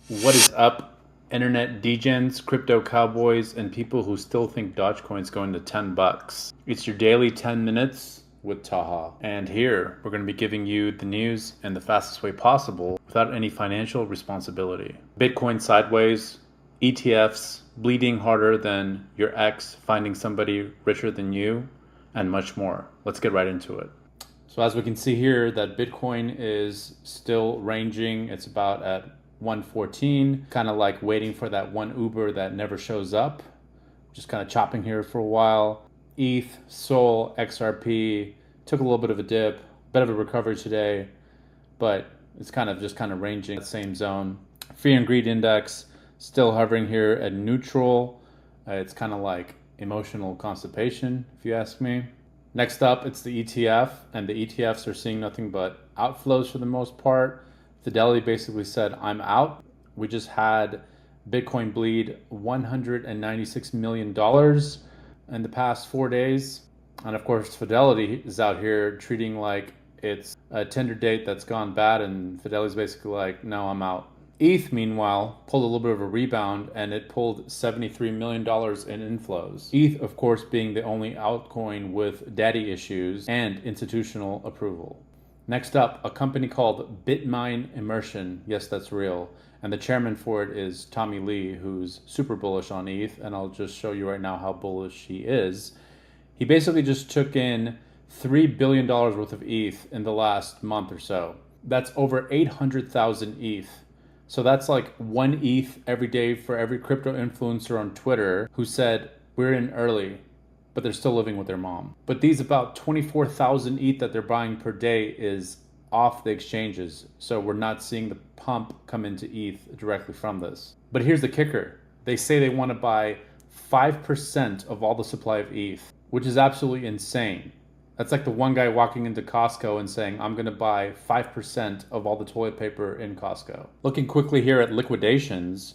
What is up, internet degens, crypto cowboys, and people who still think Dogecoin's going to 10 bucks? It's your daily 10 minutes with Taha. And here, we're going to be giving you the news in the fastest way possible without any financial responsibility. Bitcoin sideways, ETFs bleeding harder than your ex finding somebody richer than you, and much more. Let's get right into it. So as we can see here, that Bitcoin is still ranging. It's about at 114, kind of like waiting for that one Uber that never shows up. Just kind of chopping here for a while. ETH, Sol, XRP took a little bit of a dip, bit of a recovery today, but it's kind of ranging in the same zone. Fear and greed index still hovering here at neutral. It's kind of like emotional constipation, if you ask me. Next up, it's the ETF, and the ETFs are seeing nothing but outflows for the most part. Fidelity basically said, I'm out. We just had Bitcoin bleed $196 million in the past 4 days. And of course, Fidelity is out here treating like it's a Tinder date that's gone bad, and Fidelity's basically like, no, I'm out. ETH, meanwhile, pulled a little bit of a rebound, and it pulled $73 million in inflows. ETH, of course, being the only altcoin with daddy issues and institutional approval. Next up, a company called Bitmine Immersion. Yes, that's real. And the chairman for it is Tommy Lee, who's super bullish on ETH, and I'll just show you right now how bullish he is. He basically just took in $3 billion worth of ETH in the last month or so. That's over 800,000 ETH. So that's like one ETH every day for every crypto influencer on Twitter who said, we're in early, but they're still living with their mom. But these about 24,000 ETH that they're buying per day is off the exchanges. So we're not seeing the pump come into ETH directly from this. But here's the kicker. They say they want to buy 5% of all the supply of ETH, which is absolutely insane. That's like the one guy walking into Costco and saying, I'm going to buy 5% of all the toilet paper in Costco. Looking quickly here at liquidations.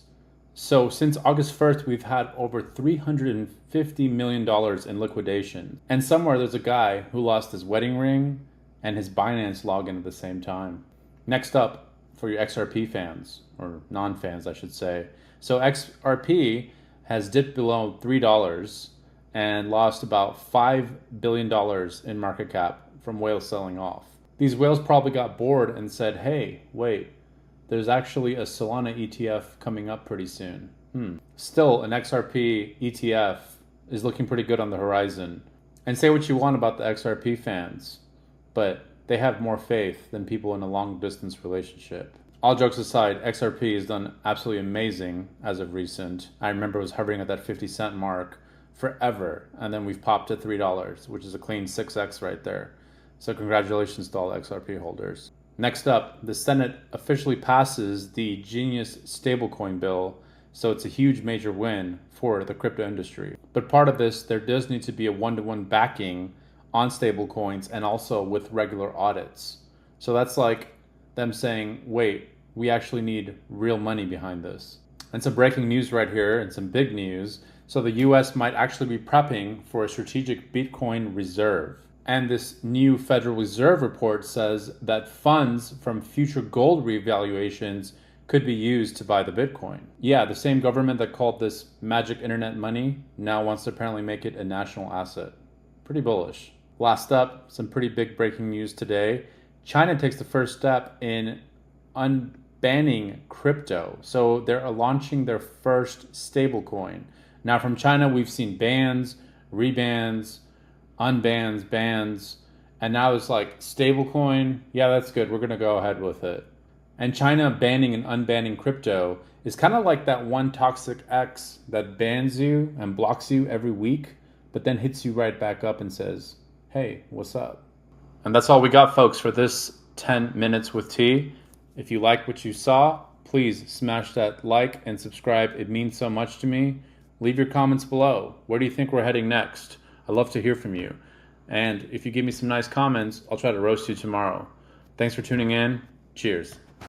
So since August 1st, we've had over $350 million in liquidation. And somewhere there's a guy who lost his wedding ring and his Binance login at the same time. Next up, for your XRP fans, or non-fans, I should say. So XRP has dipped below $3 and lost about $5 billion in market cap from whales selling off. These whales probably got bored and said, hey, wait, there's actually a Solana ETF coming up pretty soon. Still, an XRP ETF is looking pretty good on the horizon. And say what you want about the XRP fans, but they have more faith than people in a long distance relationship. All jokes aside, XRP has done absolutely amazing as of recent. I remember it was hovering at that 50-cent mark forever, and then we've popped to $3, which is a clean 6x right there. So congratulations to all XRP holders. Next up, the Senate officially passes the Genius stablecoin bill, so it's a huge major win for the crypto industry. But part of this, there does need to be a one-to-one backing on stablecoins and also with regular audits. So that's like them saying, wait, we actually need real money behind this. And some breaking news right here, and some big news. So the US might actually be prepping for a strategic Bitcoin reserve. And this new Federal Reserve report says that funds from future gold revaluations could be used to buy the Bitcoin. Yeah, the same government that called this magic internet money now wants to apparently make it a national asset. Pretty bullish. Last up, some pretty big breaking news today. China takes the first step in unbanning crypto. So they're launching their first stablecoin. Now from China, we've seen bans, rebans, unbans, bans, and now it's like stablecoin. Yeah, that's good. We're going to go ahead with it. And China banning and unbanning crypto is kind of like that one toxic ex that bans you and blocks you every week, but then hits you right back up and says, hey, what's up? And that's all we got, folks, for this 10 minutes with T. If you like what you saw, please smash that like and subscribe. It means so much to me. Leave your comments below. Where do you think we're heading next? I'd love to hear from you. And if you give me some nice comments, I'll try to roast you tomorrow. Thanks for tuning in. Cheers.